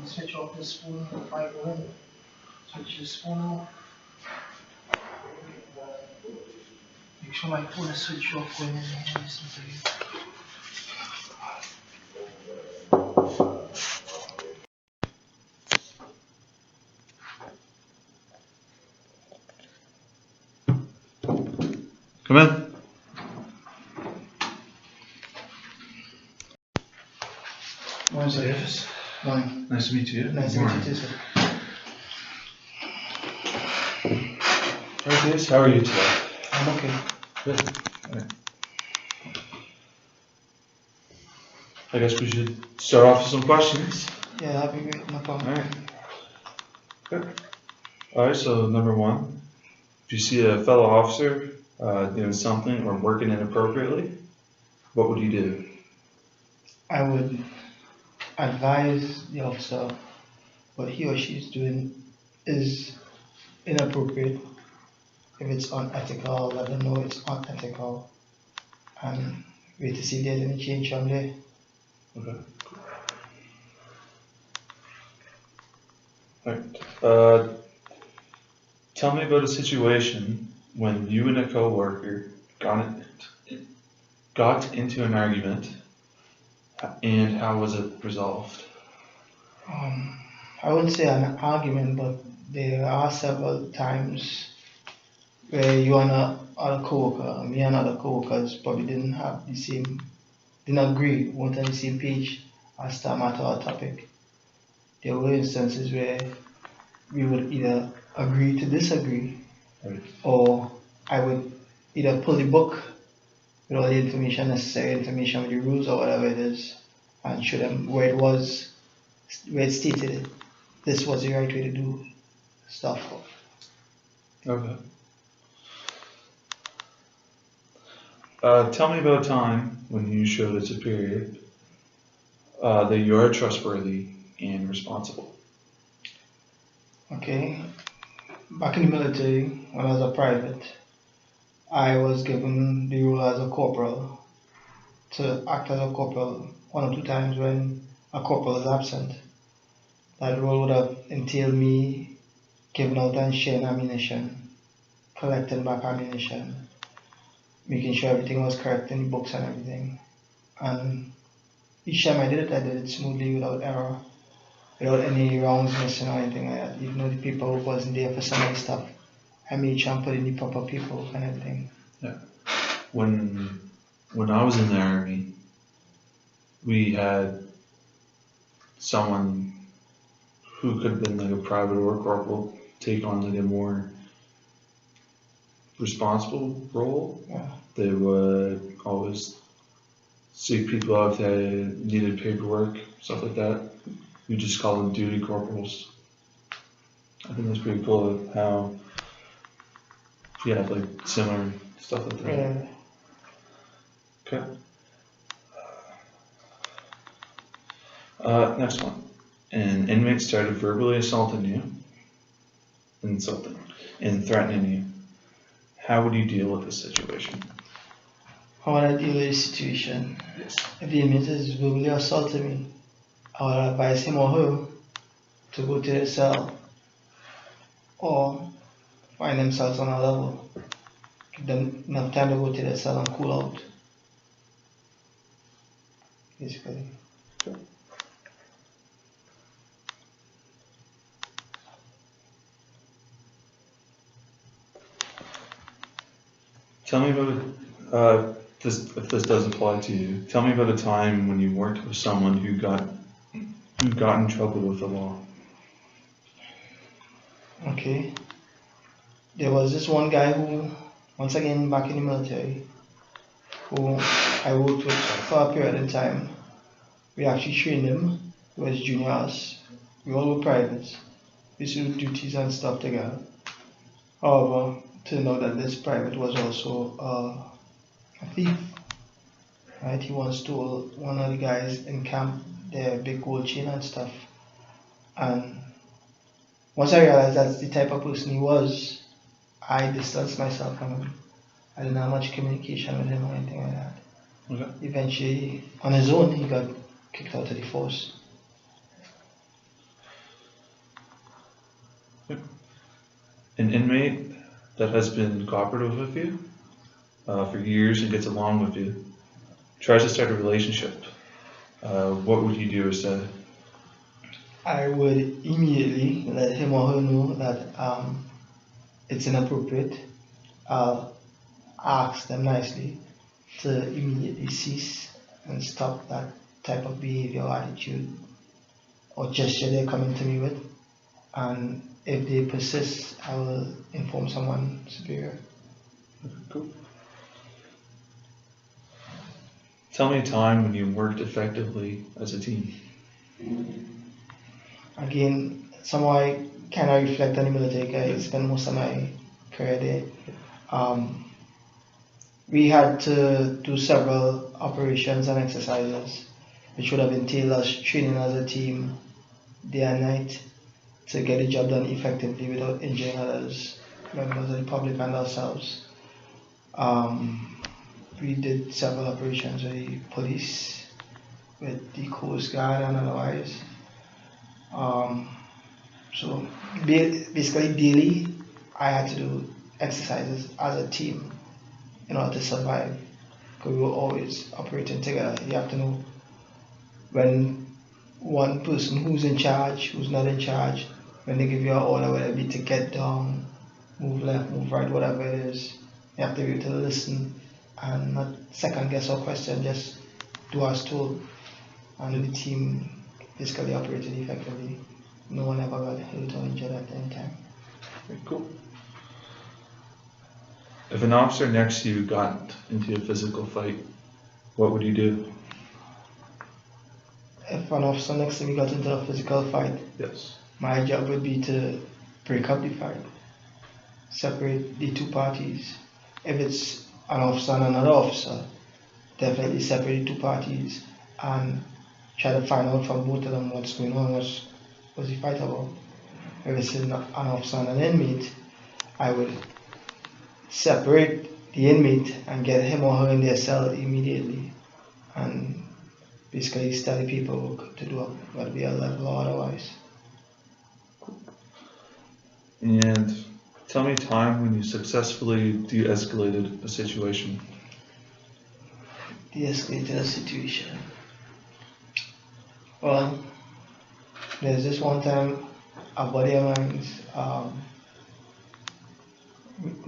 You switch off the spoon by going. Switch the spoon off. Make sure my phone is switched off when I listen to you. Come in. Morning, sir. Davis. Morning. Nice to meet you. Nice to meet you too, sir. Hi, Davis. How are you today? I'm okay. Good. Alright. I guess we should start off with some questions. Yeah, that'd be great. No problem. Alright. Good. Alright, so number one, if you see a fellow officer doing something or working inappropriately, what would you do? I would advise the officer what he or she is doing is inappropriate. If it's unethical, let them know it's unethical and wait to see if there's any change from there. Okay. Alright. Tell me about a situation when you and a coworker got into an argument, and how was it resolved? I wouldn't say an argument, but there are several times where you and other coworker, me and other coworkers probably didn't agree, weren't on the same page as to a matter or topic. There were instances where we would either agree to disagree, Right. or I would either pull the book with all the information, necessary information with the rules or whatever it is, and show them where it stated it. This was the right way to do stuff. Okay. Tell me about a time when you showed a superior that you are trustworthy and responsible. Okay. Back in the military, when I was a private, I was given the role as a corporal to act as a corporal one or two times when a corporal is absent. That role would have entailed me giving out and sharing ammunition, collecting back ammunition, making sure everything was correct in the books and everything. And each time I did it smoothly without error, without any wrongs missing or anything like that. Even though the people wasn't there for some of the stuff, I made sure I put in the proper people and everything. Yeah. When I was in the army, we had someone who could have been like a private or corporal take on like a more responsible role. Yeah. They would always seek people out that needed paperwork, stuff like that. We just call them duty corporals. I think that's pretty cool how you have like similar stuff like that. Yeah. Okay. Next one. An inmate started verbally assaulting you, and threatening you. How would you deal with this situation? How would I deal with the situation? Yes. If the inmate is verbally assaulting me, I would advise him or her to go to their cell or find themselves on a level. Give them enough time to go to their cell and cool out. Basically. Tell me about if this does apply to you. Tell me about a time when you worked with someone who got in trouble with the law. Okay. There was this one guy who, once again back in the military, who I worked with for a period of time. We actually trained him. He was juniors. We all were privates. We used to do duties and stuff together. However, turned out that this private was also a thief. Right? He once stole one of the guys in camp their big gold chain and stuff. And once I realized that's the type of person he was, I distanced myself from him. I didn't have much communication with him or anything like that. Okay. Eventually, on his own, he got kicked out of the force. An inmate that has been cooperative with you for years and gets along with you tries to start a relationship. What would you do instead? I would immediately let him or her know that it's inappropriate. I'll ask them nicely to immediately cease and stop that type of behavior or attitude or gesture they're coming to me with. And if they persist, I will inform someone superior. Cool. Tell me a time when you worked effectively as a team. Again, somehow I cannot reflect on the military. I spent most of my career there. We had to do several operations and exercises, which would have entailed us training as a team day and night to get the job done effectively without injuring others, members of the public and ourselves. We did several operations with the police, with the Coast Guard and otherwise. So basically daily, I had to do exercises as a team in order to survive, because we were always operating together. You have to know when one person who's in charge, who's not in charge, when they give you an order, whether it be to get down, move left, move right, whatever it is, you have to be able to listen and not second guess or question, just do as told. And the team basically operated effectively. No one ever got hurt or injured at any time. Very cool. If an officer next to you got into a physical fight, what would you do? If an officer next to me got into a physical fight, Yes. my job would be to break up the fight, separate the two parties. If it's an officer and another officer, definitely separate the two parties and try to find out from both of them what's going on, what's the fight about. If it's an officer and an inmate, I would separate the inmate and get him or her in their cell immediately and basically study paperwork to do whether it be a level or otherwise. And tell me a time when you successfully de-escalated a situation. De-escalated a situation. Well, there's this one time a buddy of mine's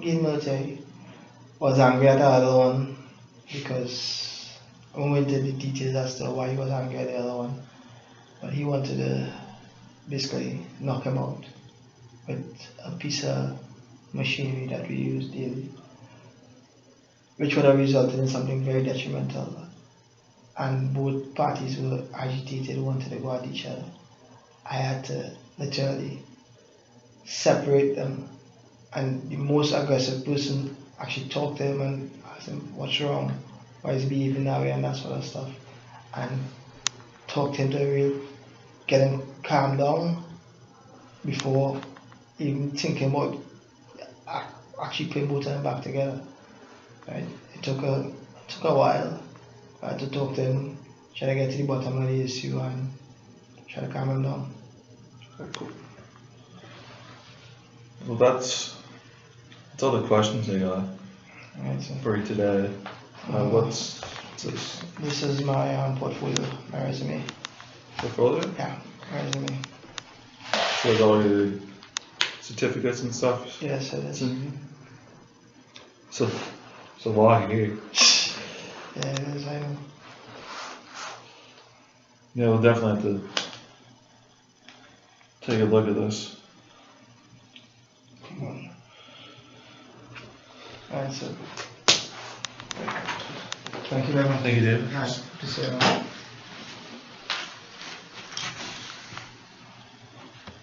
in military was angry at the other one because I won't go into the details as to why he was angry at the other one, but he wanted to basically knock him out with a piece of machinery that we use daily, which would have resulted in something very detrimental. And both parties were agitated, wanted to go at each other. I had to literally separate them, and the most aggressive person actually talked to him and asked him what's wrong, why is he behaving that way and that sort of stuff, and talked him to get him calmed down before even thinking about actually putting both of them back together. Right? It took a while. I had to talk to him, try to get to the bottom of the issue and try to calm him down. Very cool. Well, that's all the questions I got Right, so for you today. What's this? this is my portfolio, my resume. Portfolio? Yeah, my resume. So with all your certificates and stuff? Yes, it is. So it's a lot here. Yeah, it is, I know. Yeah, we'll definitely have to take a look at this. Alright, so thank you very much. Thank you, Dave. Alright, to see you around.